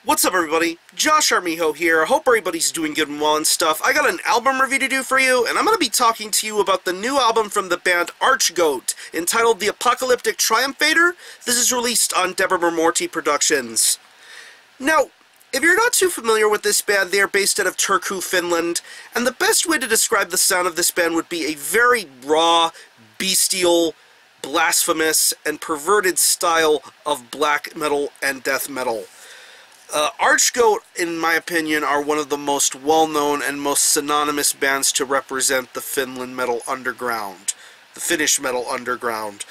What's up, everybody? Josh Armijo here. I hope everybody's doing good and well and stuff. I got an album review to do for you, and I'm going to be talking to you about the new album from the band Archgoat, entitled The Apocalyptic Triumphator. This is released on Debemur Morti Productions. Now, if you're not too familiar with this band, they are based out of Turku, Finland, and the best way to describe the sound of this band would be a very raw, bestial, blasphemous, and perverted style of black metal and death metal. Archgoat, in my opinion, are one of the most well-known and most synonymous bands to represent the Finland metal underground, the Finnish metal underground.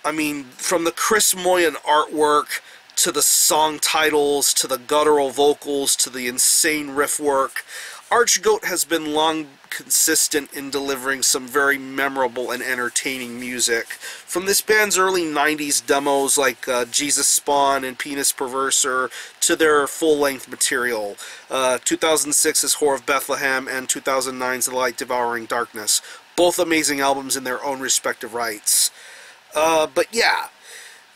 I mean, from the Chris Moyen artwork, to the song titles, to the guttural vocals, to the insane riff work, Archgoat has been long consistent in delivering some very memorable and entertaining music. From this band's early 90s demos like Jesus Spawn and Penis Perverser to their full-length material, 2006's Whore of Bethlehem and 2009's The Light Devouring Darkness. Both amazing albums in their own respective rights. But yeah,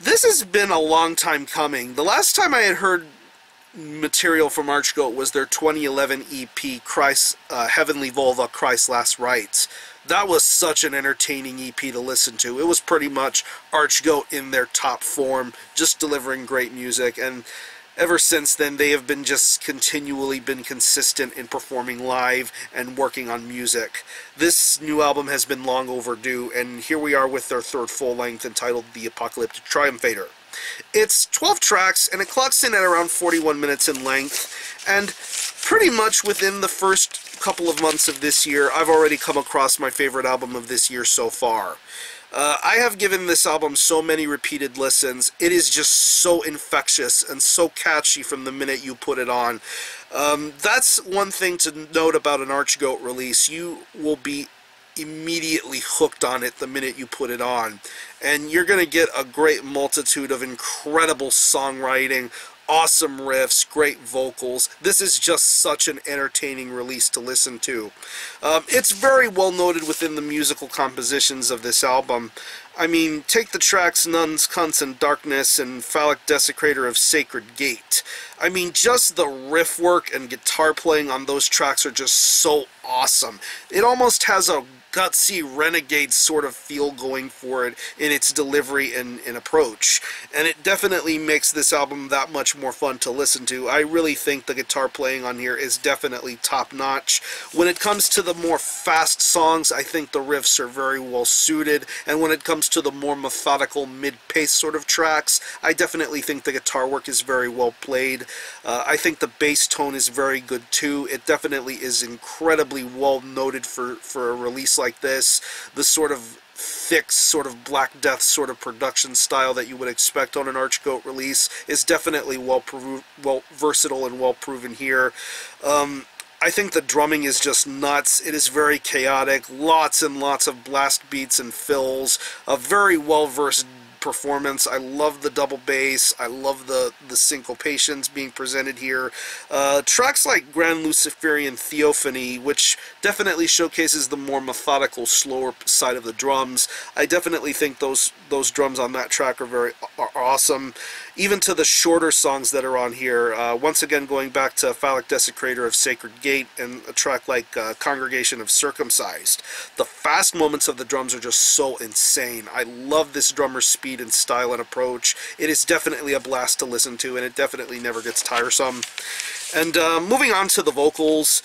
this has been a long time coming. The last time I had heard material from Archgoat was their 2011 EP, Christ, Heavenly Volva, Christ's Last Rites. That was such an entertaining EP to listen to. It was pretty much Archgoat in their top form, just delivering great music, and ever since then they have been just continually been consistent in performing live and working on music. This new album has been long overdue, and here we are with their third full-length entitled The Apocalyptic Triumphator. It's 12 tracks, and it clocks in at around 41 minutes in length, and pretty much within the first couple of months of this year, I've already come across my favorite album of this year so far. I have given this album so many repeated listens. It is just so infectious and so catchy from the minute you put it on. That's one thing to note about an Archgoat release. You will be immediately hooked on it the minute you put it on, and you're going to get a great multitude of incredible songwriting, awesome riffs, great vocals. This is just such an entertaining release to listen to. It's very well noted within the musical compositions of this album. I mean, take the tracks Nuns, Cunts, and Darkness and Phallic Desecrator of Sacred Gate. I mean, just the riff work and guitar playing on those tracks are just so awesome. It almost has a gutsy renegade sort of feel going for it in its delivery and approach, and it definitely makes this album that much more fun to listen to. I really think the guitar playing on here is definitely top-notch. When it comes to the more fast songs, I think the riffs are very well suited, and when it comes to the more methodical mid-pace sort of tracks, I definitely think the guitar work is very well played. I think the bass tone is very good too. It definitely is incredibly well noted for a release like this. The sort of thick, sort of Black Death sort of production style that you would expect on an Archgoat release is definitely well versatile and well proven here. I think the drumming is just nuts. It is very chaotic, lots and lots of blast beats and fills, a very well-versed performance. I love the double bass. I love the syncopations being presented here. Tracks like Grand Luciferian Theophany, which definitely showcases the more methodical, slower side of the drums. I definitely think those drums on that track are awesome. Even to the shorter songs that are on here. Once again, going back to Phallic Desecrator of Sacred Gate and a track like Congregation of Circumcised. The fast moments of the drums are just so insane. I love this drummer's speed and style and approach. It is definitely a blast to listen to, and it definitely never gets tiresome. And moving on to the vocals,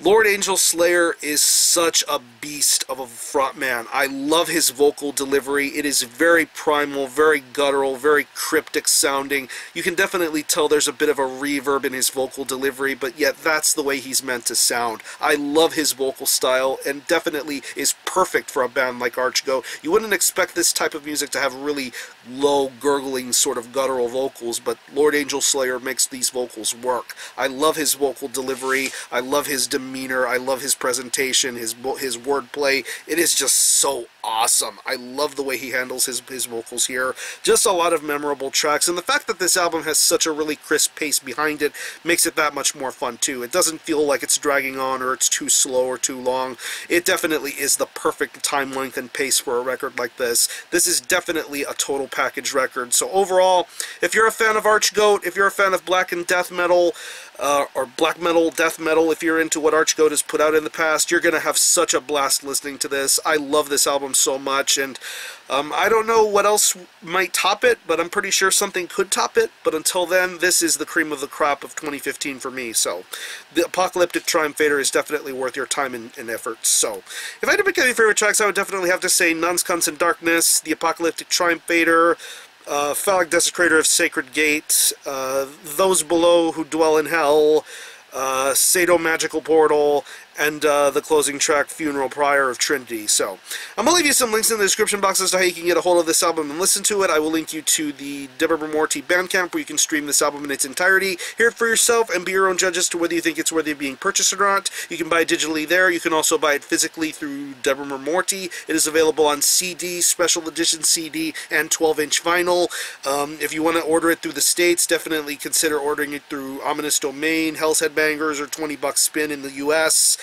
Lord Angel Slayer is such a beast of a frontman. I love his vocal delivery. It is very primal, very guttural, very cryptic sounding. You can definitely tell there's a bit of a reverb in his vocal delivery, but yet that's the way he's meant to sound. I love his vocal style, and definitely is perfect for a band like Archgoat. You wouldn't expect this type of music to have really low, gurgling, sort of guttural vocals, but Lord Angel Slayer makes these vocals work. I love his vocal delivery. I love his demeanor. I love his presentation, his wordplay. It is just so awesome. I love the way he handles his vocals here. Just a lot of memorable tracks, and the fact that this album has such a really crisp pace behind it makes it that much more fun too. It doesn't feel like it's dragging on or it's too slow or too long. It definitely is the perfect time length and pace for a record like this. This is definitely a total package record. So overall, if you're a fan of Archgoat, if you're a fan of black and death metal, or black metal, death metal, if you're into what Archgoat has put out in the past, you're going to have such a blast listening to this. I love this album so much, and I don't know what else might top it, but I'm pretty sure something could top it. But until then, this is the cream of the crop of 2015 for me. So the Apocalyptic Triumphator is definitely worth your time and effort. So if I had to pick any favorite tracks, I would definitely have to say Nuns, Cunts, and Darkness, the Apocalyptic Triumphator, Phallic Desecrator of Sacred Gate, Those Below Who Dwell in Hell, Sadomagical Portal, and the closing track, Funeral Prior of Trinity. So I'm going to leave you some links in the description box as to how you can get a hold of this album and listen to it. I will link you to the Debemur Morti Bandcamp, where you can stream this album in its entirety, hear it for yourself, and be your own judge as to whether you think it's worthy of being purchased or not. You can buy it digitally there. You can also buy it physically through Debemur Morti. It is available on CD, special edition CD, and 12-inch vinyl. If you want to order it through the States, definitely consider ordering it through Ominous Domain, Hell's Headbangers, or 20 Spin in the US.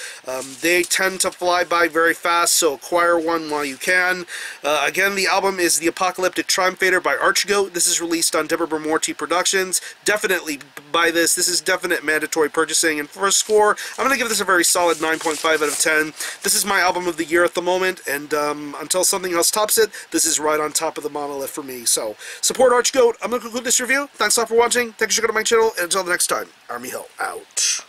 They tend to fly by very fast, so acquire one while you can. Again, the album is the Apocalyptic Triumphator by Archgoat. This is released on Debemur Morti Productions. Definitely buy this. This is definite mandatory purchasing. And for a score, I'm going to give this a very solid 9.5 out of 10. This is my album of the year at the moment, and until something else tops it, this is right on top of the monolith for me. So support Archgoat. I'm going to conclude this review. Thanks a lot for watching. Thanks for checking out my channel, and until the next time, Army Ho out.